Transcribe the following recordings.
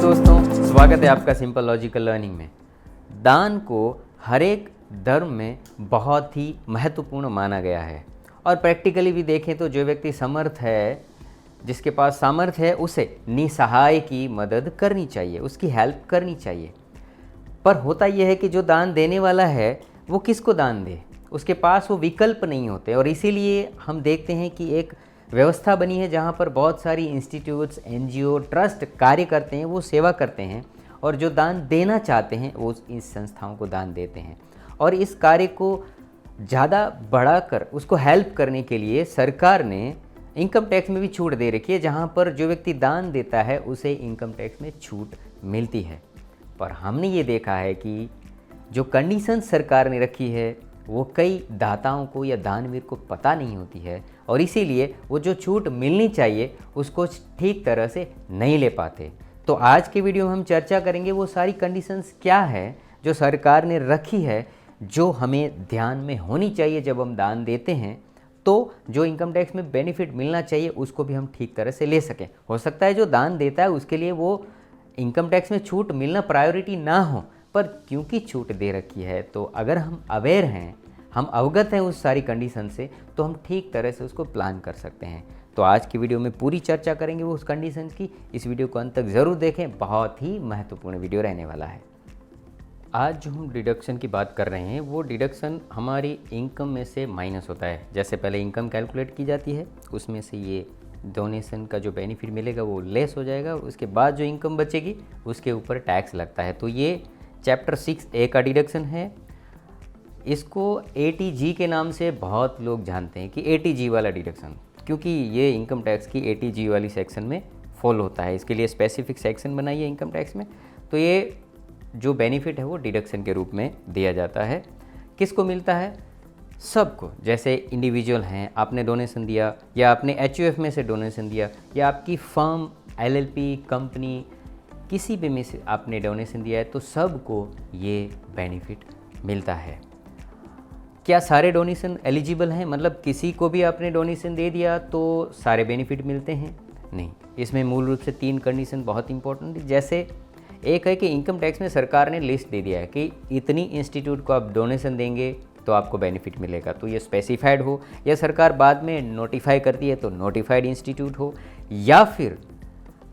दोस्तों, स्वागत है आपका सिंपल लॉजिकल लर्निंग में। दान को हर एक धर्म में बहुत ही महत्वपूर्ण माना गया है और प्रैक्टिकली भी देखें तो जो व्यक्ति समर्थ है, जिसके पास सामर्थ्य है, उसे निसहाय की मदद करनी चाहिए, उसकी हेल्प करनी चाहिए। पर होता यह है कि जो दान देने वाला है वो किसको दान दे, उसके पास वो विकल्प नहीं होते और इसीलिए हम देखते हैं कि एक व्यवस्था बनी है जहाँ पर बहुत सारी इंस्टीट्यूट्स, एनजीओ, ट्रस्ट कार्य करते हैं, वो सेवा करते हैं और जो दान देना चाहते हैं वो इस संस्थाओं को दान देते हैं। और इस कार्य को ज़्यादा बढ़ाकर उसको हेल्प करने के लिए सरकार ने इनकम टैक्स में भी छूट दे रखी है, जहाँ पर जो व्यक्ति दान देता है उसे इनकम टैक्स में छूट मिलती है। पर हमने ये देखा है कि जो कंडीशन सरकार ने रखी है वो कई दाताओं को या दानवीर को पता नहीं होती है और इसीलिए वो जो छूट मिलनी चाहिए उसको ठीक तरह से नहीं ले पाते। तो आज के वीडियो में हम चर्चा करेंगे वो सारी कंडीशंस क्या है जो सरकार ने रखी है, जो हमें ध्यान में होनी चाहिए जब हम दान देते हैं, तो जो इनकम टैक्स में बेनिफिट मिलना चाहिए उसको भी हम ठीक तरह से ले सकें। हो सकता है जो दान देता है उसके लिए वो इनकम टैक्स में छूट मिलना प्रायोरिटी ना हो, पर क्योंकि छूट दे रखी है तो अगर हम अवेयर हैं, हम अवगत हैं उस सारी कंडीशन से, तो हम ठीक तरह से उसको प्लान कर सकते हैं। तो आज की वीडियो में पूरी चर्चा करेंगे वो उस कंडीशन की। इस वीडियो को अंत तक ज़रूर देखें, बहुत ही महत्वपूर्ण वीडियो रहने वाला है। आज जो हम डिडक्शन की बात कर रहे हैं वो डिडक्शन हमारी इनकम में से माइनस होता है। जैसे पहले इनकम कैलकुलेट की जाती है, उसमें से ये डोनेशन का जो बेनिफिट मिलेगा वो लेस हो जाएगा, उसके बाद जो इनकम बचेगी उसके ऊपर टैक्स लगता है। तो ये चैप्टर 6A का डिडक्शन है। इसको ATG के नाम से बहुत लोग जानते हैं कि ATG वाला डिडक्शन, क्योंकि ये इनकम टैक्स की ATG वाली सेक्शन में फॉलो होता है। इसके लिए स्पेसिफिक सेक्शन बनाई है इनकम टैक्स में। तो ये जो बेनिफिट है वो डिडक्शन के रूप में दिया जाता है। किसको मिलता है? सबको। जैसे इंडिविजुअल हैं, आपने डोनेशन दिया या आपने HUF में से डोनेशन दिया या आपकी फर्म, LLP, कंपनी, किसी भी में से आपने डोनेशन दिया है, तो सबको ये बेनिफिट मिलता है। क्या सारे डोनेशन एलिजिबल हैं? मतलब किसी को भी आपने डोनेशन दे दिया तो सारे बेनिफिट मिलते हैं? नहीं। इसमें मूल रूप से 3 कंडीशन बहुत इंपॉर्टेंट है। जैसे एक है कि इनकम टैक्स में सरकार ने लिस्ट दे दिया है कि इतनी इंस्टीट्यूट को आप डोनेशन देंगे तो आपको बेनिफिट मिलेगा, तो ये स्पेसिफाइड हो, या सरकार बाद में नोटिफाई करती है तो नोटिफाइड इंस्टीट्यूट हो, या फिर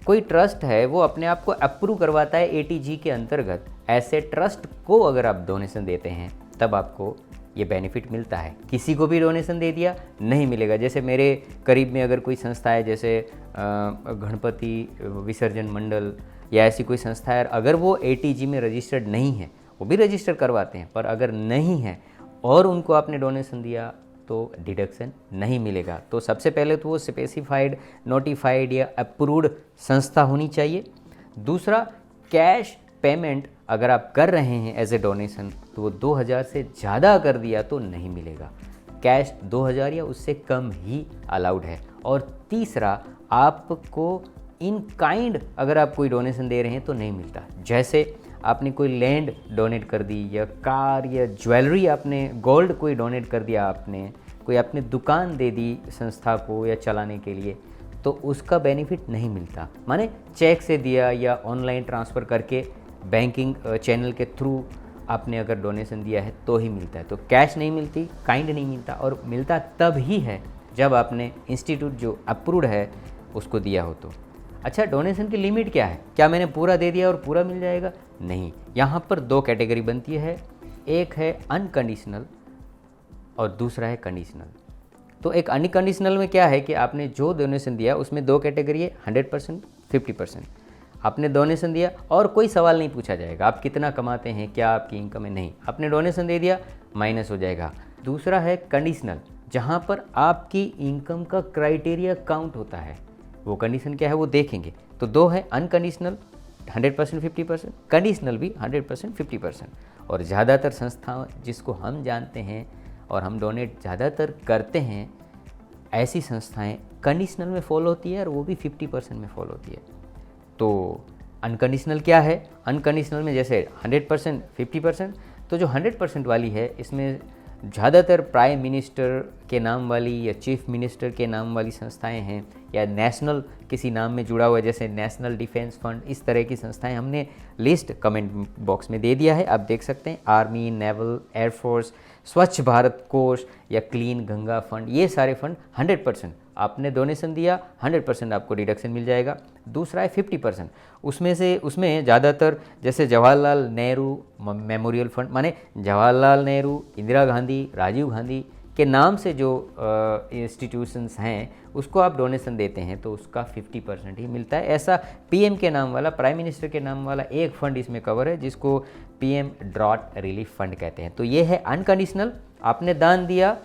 कोई ट्रस्ट है वो अपने आप को अप्रूव करवाता है ATG के अंतर्गत। ऐसे ट्रस्ट को अगर आप डोनेशन देते हैं तब आपको ये बेनिफिट मिलता है। किसी को भी डोनेशन दे दिया नहीं मिलेगा। जैसे मेरे करीब में अगर कोई संस्था है, जैसे गणपति विसर्जन मंडल या ऐसी कोई संस्था है, अगर वो ATG में रजिस्टर्ड नहीं है, वो भी रजिस्टर करवाते हैं, पर अगर नहीं है और उनको आपने डोनेशन दिया तो डिडक्शन नहीं मिलेगा। तो सबसे पहले तो वो स्पेसिफाइड, नोटिफाइड या अप्रूव्ड संस्था होनी चाहिए। दूसरा, कैश पेमेंट अगर आप कर रहे हैं एज ए डोनेशन तो वो 2000 से ज़्यादा कर दिया तो नहीं मिलेगा। कैश 2000 या उससे कम ही अलाउड है। और तीसरा, आपको इन काइंड अगर आप कोई डोनेशन दे रहे हैं तो नहीं मिलता। जैसे आपने कोई लैंड डोनेट कर दी या कार या ज्वेलरी, आपने गोल्ड कोई डोनेट कर दिया, आपने कोई अपनी दुकान दे दी संस्था को या चलाने के लिए, तो उसका बेनिफिट नहीं मिलता। माने चेक से दिया या ऑनलाइन ट्रांसफ़र करके बैंकिंग चैनल के थ्रू आपने अगर डोनेशन दिया है तो ही मिलता है। तो कैश नहीं मिलती, काइंड नहीं मिलता, और मिलता तब ही है जब आपने इंस्टीट्यूट जो अप्रूव्ड है उसको दिया हो तो। अच्छा, डोनेशन की लिमिट क्या है? क्या मैंने पूरा दे दिया और पूरा मिल जाएगा? नहीं। यहाँ पर 2 कैटेगरी बनती है, एक है अनकंडीशनल और दूसरा है कंडीशनल। तो एक अनकंडीशनल में क्या है कि आपने जो डोनेशन दिया उसमें 2 कैटेगरी है, 100%, 50%। आपने डोनेशन दिया और कोई सवाल नहीं पूछा जाएगा आप कितना कमाते हैं, क्या आपकी इनकम है, नहीं। आपने डोनेशन दे दिया, माइनस हो जाएगा। दूसरा है कंडीशनल, जहाँ पर आपकी इनकम का क्राइटेरिया काउंट होता है। वो कंडीशन क्या है वो देखेंगे। तो 2 है, अनकंडीशनल 100% 50%, कंडीशनल भी 100% 50%। और ज़्यादातर संस्थाएं जिसको हम जानते हैं और हम डोनेट ज़्यादातर करते हैं, ऐसी संस्थाएं कंडीशनल में फॉलो होती है और वो भी 50% में फॉलो होती है। तो अनकंडीशनल क्या है? अनकंडीशनल में जैसे 100%, 50%, तो जो 100% वाली है इसमें ज़्यादातर प्राइम मिनिस्टर के नाम वाली या चीफ मिनिस्टर के नाम वाली संस्थाएं हैं, या नेशनल किसी नाम में जुड़ा हुआ, जैसे नेशनल डिफेंस फंड, इस तरह की संस्थाएं हमने लिस्ट कमेंट बॉक्स में दे दिया है, आप देख सकते हैं। आर्मी, नेवल, एयरफोर्स, स्वच्छ भारत कोष या क्लीन गंगा फंड, ये सारे फंड 100% आपने डोनेशन दिया 100% आपको डिडक्शन मिल जाएगा। दूसरा है 50%, उसमें ज़्यादातर जैसे जवाहरलाल नेहरू मेमोरियल फंड, माने जवाहरलाल नेहरू, इंदिरा गांधी, राजीव गांधी के नाम से जो इंस्टीट्यूशंस हैं उसको आप डोनेशन देते हैं तो उसका 50% ही मिलता है। ऐसा पीएम के नाम वाला, प्राइम मिनिस्टर के नाम वाला एक फ़ंड इसमें कवर है जिसको पीएम ड्रॉट रिलीफ फंड कहते हैं। तो ये है अनकंडीशनल, आपने दान दिया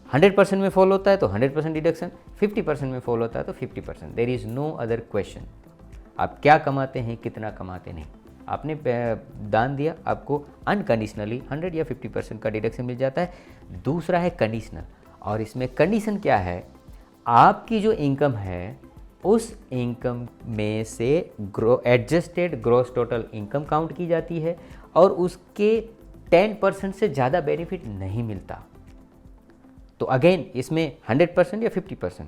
100% में फॉल होता है तो 100% डिडक्शन, 50% में फॉल होता है तो 50%। There is no other question. आप क्या कमाते हैं, कितना कमाते नहीं, आपने दान दिया, आपको अनकंडीशनली 100 या 50% का डिडक्शन मिल जाता है। दूसरा है कंडीशनल, और इसमें कंडीशन क्या है, आपकी जो इनकम है उस इनकम में से adjusted gross total income count की जाती है और उसके 10% से ज़्यादा बेनिफिट नहीं मिलता। तो अगेन इसमें 100% या 50%,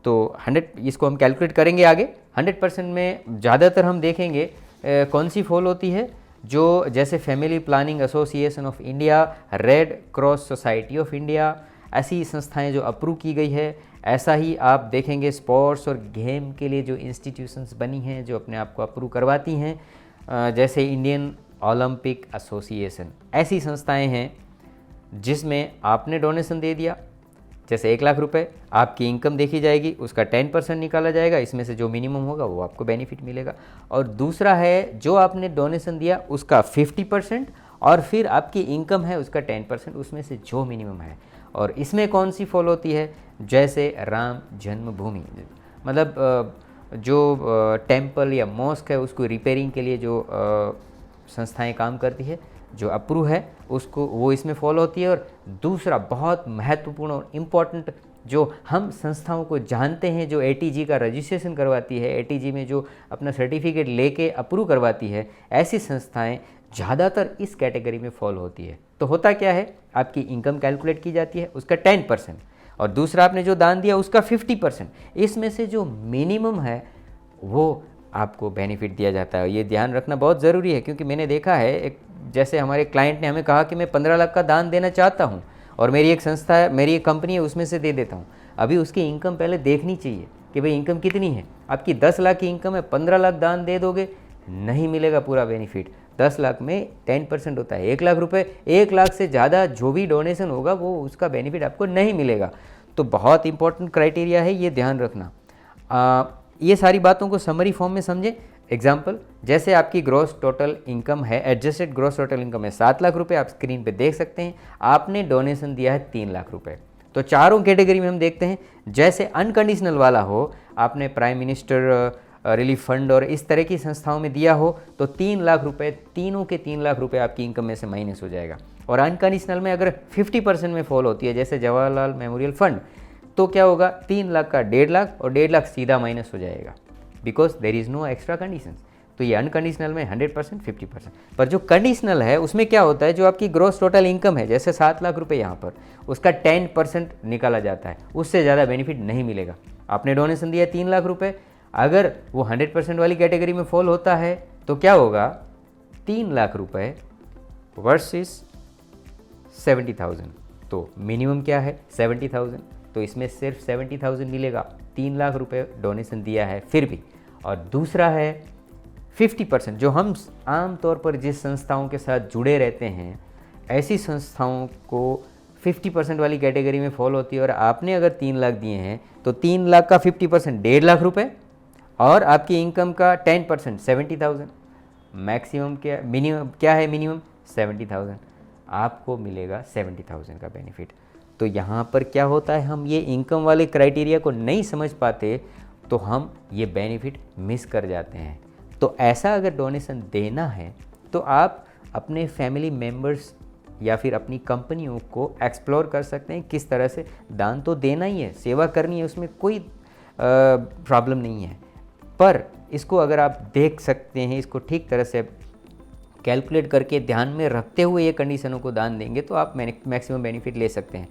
तो 100 इसको हम कैलकुलेट करेंगे आगे। 100% में ज़्यादातर हम देखेंगे कौन सी फॉल होती है, जो जैसे family planning association of India, red cross society of India, ऐसी संस्थाएं जो अप्रूव की गई है। ऐसा ही आप देखेंगे स्पोर्ट्स और गेम के लिए जो इंस्टीट्यूशंस बनी हैं जो अपने आप को अप्रूव करवाती हैं, जैसे इंडियन ओलंपिक एसोसिएशन, ऐसी संस्थाएं हैं जिसमें आपने डोनेशन दे दिया, जैसे 1 लाख रुपए, आपकी इनकम देखी जाएगी, उसका 10% निकाला जाएगा, इसमें से जो मिनिमम होगा वो आपको बेनिफिट मिलेगा। और दूसरा है जो आपने डोनेशन दिया उसका 50% और फिर आपकी इनकम है उसका 10%, उसमें से जो मिनिमम है। और इसमें कौन सी फॉल होती है, जैसे राम जन्मभूमि, मतलब जो टेम्पल या मॉस्क है उसको रिपेयरिंग के लिए जो संस्थाएं काम करती है, जो अप्रूव है उसको, वो इसमें फॉलो होती है। और दूसरा बहुत महत्वपूर्ण और इम्पॉर्टेंट जो हम संस्थाओं को जानते हैं, जो एटीजी का रजिस्ट्रेशन करवाती है, एटीजी में जो अपना सर्टिफिकेट लेके अप्रूव करवाती है, ऐसी संस्थाएं ज़्यादातर इस कैटेगरी में फॉलो होती है। तो होता क्या है, आपकी इनकम कैलकुलेट की जाती है, उसका 10% और दूसरा आपने जो दान दिया उसका 50%, इसमें से जो मिनिमम है वो आपको बेनिफिट दिया जाता है। ये ध्यान रखना बहुत ज़रूरी है, क्योंकि मैंने देखा है एक, जैसे हमारे क्लाइंट ने हमें कहा कि मैं 15 लाख का दान देना चाहता हूँ और मेरी एक संस्था है, मेरी एक कंपनी है, उसमें से दे देता हूँ। अभी उसकी इनकम पहले देखनी चाहिए कि भाई इनकम कितनी है। आपकी 10 लाख की इनकम है, 15 लाख दान दे दोगे, नहीं मिलेगा पूरा बेनिफिट। 10 लाख में 10% होता है 1 लाख रुपए, 1 लाख से ज़्यादा जो भी डोनेशन होगा वो उसका बेनिफिट आपको नहीं मिलेगा। तो बहुत इंपॉर्टेंट क्राइटेरिया है, ये ध्यान रखना। ये सारी बातों को समरी फॉर्म में समझें। एग्जाम्पल, जैसे आपकी ग्रॉस टोटल इनकम है, एडजस्टेड ग्रॉस टोटल इनकम है 7 लाख रुपए, आप स्क्रीन पे देख सकते हैं। आपने डोनेशन दिया है 3 लाख रुपए। तो चारों कैटेगरी में हम देखते हैं, जैसे अनकंडीशनल वाला हो, आपने प्राइम मिनिस्टर रिलीफ फंड और इस तरह की संस्थाओं में दिया हो तो 3 लाख रुपए, तीनों के 3 लाख रुपए आपकी इनकम में से माइनस हो जाएगा। और अनकंडीशनल में अगर 50% में फॉल होती है, जैसे जवाहरलाल मेमोरियल फंड, तो क्या होगा, 3 लाख का 1.5 लाख और 1.5 लाख सीधा माइनस हो जाएगा, because there is no extra condition. तो ये अनकंडीशनल में 100%, 50%। पर जो कंडीशनल है उसमें क्या होता है, जो आपकी ग्रॉस टोटल इनकम है, जैसे 7 लाख रुपए यहाँ पर, उसका 10% निकाला जाता है, उससे ज़्यादा बेनिफिट नहीं मिलेगा। आपने डोनेशन दिया 3 लाख रुपए, अगर वो 100% वाली कैटेगरी में फॉल होता है तो क्या होगा, 3 लाख रुपए वर्सेस 70,000। तो मिनिमम क्या है, 70,000, तो इसमें सिर्फ 70,000 मिलेगा। 3 लाख रुपए डोनेशन दिया है फिर भी। और दूसरा है 50%, जो हम आम तौर पर जिस संस्थाओं के साथ जुड़े रहते हैं, ऐसी संस्थाओं को 50% वाली कैटेगरी में फॉल होती है। और आपने अगर 3 लाख दिए हैं तो 3 लाख का 50% 1.5 लाख रुपए और आपकी इनकम का 10% 70,000। मैक्सिमम क्या, मिनिमम क्या है, मिनिमम 70,000, आपको मिलेगा 70,000 का बेनिफिट। तो यहाँ पर क्या होता है, हम ये इनकम वाले क्राइटेरिया को नहीं समझ पाते तो हम ये बेनिफिट मिस कर जाते हैं। तो ऐसा अगर डोनेशन देना है तो आप अपने फैमिली मेम्बर्स या फिर अपनी कंपनियों को एक्सप्लोर कर सकते हैं। किस तरह से दान तो देना ही है, सेवा करनी है, उसमें कोई प्रॉब्लम नहीं है, पर इसको अगर आप देख सकते हैं, इसको ठीक तरह से कैलकुलेट करके ध्यान में रखते हुए ये कंडीशनों को दान देंगे तो आप मैक्सिमम बेनिफिट ले सकते हैं।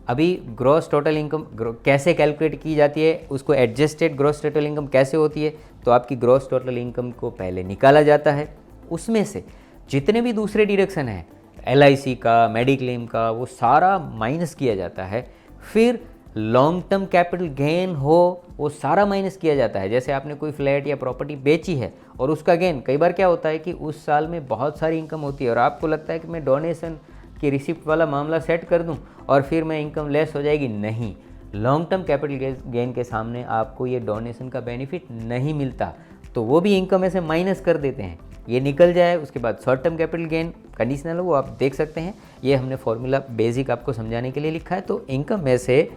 अभी ग्रॉस टोटल इनकम कैसे कैलकुलेट की जाती है, उसको एडजस्टेड ग्रॉस टोटल इनकम कैसे होती है, तो आपकी ग्रॉस टोटल इनकम को पहले निकाला जाता है, उसमें से जितने भी दूसरे डिडक्शन हैं LIC का, मेडिक्लेम का, वो सारा माइनस किया जाता है। फिर लॉन्ग टर्म कैपिटल गेन हो वो सारा माइनस किया जाता है। जैसे आपने कोई फ्लैट या प्रॉपर्टी बेची है और उसका गेन, कई बार क्या होता है कि उस साल में बहुत सारी इनकम होती है और आपको लगता है कि मैं डोनेशन की रिसिप्ट वाला मामला सेट कर दूं और फिर मैं इनकम लेस हो जाएगी। नहीं, लॉन्ग टर्म कैपिटल गेन के सामने आपको ये डोनेशन का बेनिफिट नहीं मिलता, तो वो भी इनकम में से माइनस कर देते हैं। ये निकल जाए उसके बाद short term capital gain conditional है, वो आप देख सकते हैं। ये हमने फॉर्मूला बेसिक आपको समझाने के लिए लिखा है। तो इनकम में से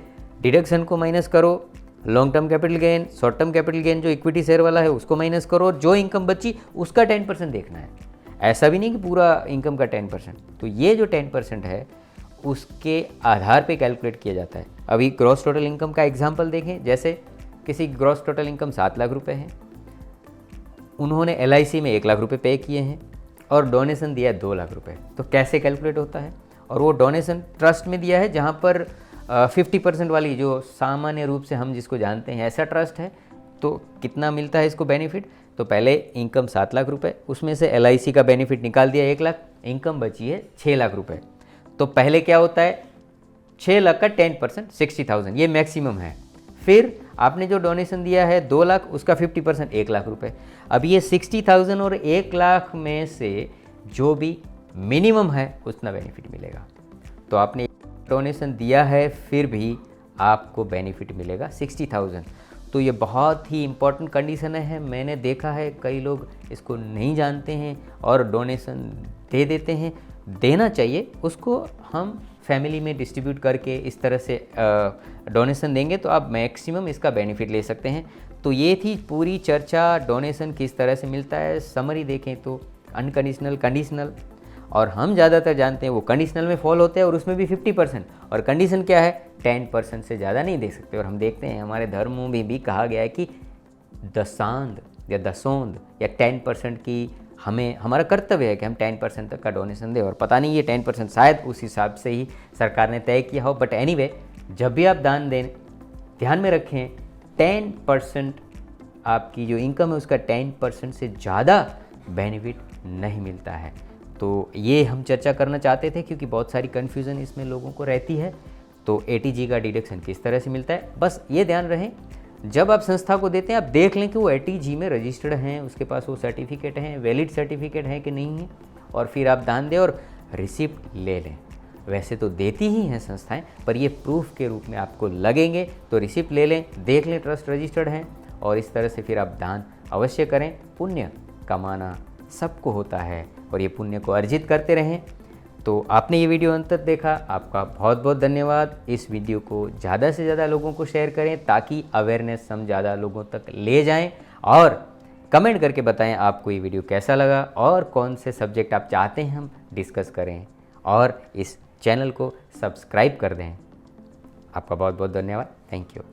डिडक्शन को माइनस करो, long term capital gain, short term capital gain जो इक्विटी शेयर वाला है उसको माइनस करो, और जो इनकम बची उसका 10% देखना है। ऐसा भी नहीं कि पूरा इनकम का 10%। तो ये जो 10% है उसके आधार पे कैलकुलेट किया जाता है। अभी ग्रॉस टोटल इनकम का एग्जांपल देखें। जैसे किसी ग्रॉस टोटल इनकम 7 लाख रुपए है, उन्होंने LIC में 1 लाख रुपए पे किए हैं और डोनेशन दिया है 2 लाख रुपए। तो कैसे कैलकुलेट होता है, और वो डोनेशन ट्रस्ट में दिया है जहाँ पर 50% वाली जो सामान्य रूप से हम जिसको जानते हैं ऐसा ट्रस्ट है। तो कितना मिलता है इसको बेनिफिट, तो पहले इनकम 7 लाख रुपए, उसमें से LIC का बेनिफिट निकाल दिया 1 लाख, इनकम बची है 6 लाख रुपए। तो पहले क्या होता है, 6 लाख का 10% 60,000, ये मैक्सिमम है। फिर आपने जो डोनेशन दिया है 2 लाख, उसका 50% 1 लाख रुपए। अब ये 60,000 और 1 लाख में से जो भी मिनिमम है उतना बेनिफिट मिलेगा। तो आपने डोनेशन दिया है फिर भी आपको बेनिफिट मिलेगा 60,000। तो ये बहुत ही इम्पोर्टेंट कंडीशन है। मैंने देखा है कई लोग इसको नहीं जानते हैं और डोनेशन दे देते हैं। देना चाहिए उसको, हम फैमिली में डिस्ट्रीब्यूट करके इस तरह से डोनेशन देंगे तो आप मैक्सिमम इसका बेनिफिट ले सकते हैं। तो ये थी पूरी चर्चा, डोनेशन किस तरह से मिलता है। समरी देखें तो अनकंडीशनल, कंडीशनल, और हम ज़्यादातर जानते हैं वो कंडीशनल में फॉल होते हैं और उसमें भी 50%, और कंडीशन क्या है 10% से ज़्यादा नहीं दे सकते। और हम देखते हैं हमारे धर्मों में भी कहा गया है कि दशांध या दसोंध या 10% की हमें, हमारा कर्तव्य है कि हम 10% तक का डोनेशन दें। और पता नहीं ये 10% शायद उस हिसाब से ही सरकार ने तय किया हो, बट एनीवे जब भी आप दान दें ध्यान में रखें 10% आपकी जो इनकम है उसका 10% से ज़्यादा बेनिफिट नहीं मिलता है। तो ये हम चर्चा करना चाहते थे क्योंकि बहुत सारी कन्फ्यूज़न इसमें लोगों को रहती है। तो ATG का डिडक्शन किस तरह से मिलता है, बस ये ध्यान रहे जब आप संस्था को देते हैं आप देख लें कि वो ATG में रजिस्टर्ड हैं, उसके पास वो सर्टिफिकेट हैं, वैलिड सर्टिफिकेट है कि नहीं है, और फिर आप दान दें और रिसिप्ट ले लें। वैसे तो देती ही हैं संस्थाएं, पर ये प्रूफ के रूप में आपको लगेंगे, तो रिसिप्ट ले लें, देख लें ट्रस्ट रजिस्टर्ड हैं, और इस तरह से फिर आप दान अवश्य करें। पुण्य कमाना सबको होता है और ये पुण्य को अर्जित करते रहें। तो आपने ये वीडियो अंत तक देखा, आपका बहुत बहुत धन्यवाद। इस वीडियो को ज़्यादा से ज़्यादा लोगों को शेयर करें ताकि अवेयरनेस हम ज़्यादा लोगों तक ले जाएं, और कमेंट करके बताएं आपको ये वीडियो कैसा लगा और कौन से सब्जेक्ट आप चाहते हैं हम डिस्कस करें, और इस चैनल को सब्सक्राइब कर दें। आपका बहुत बहुत धन्यवाद। Thank you.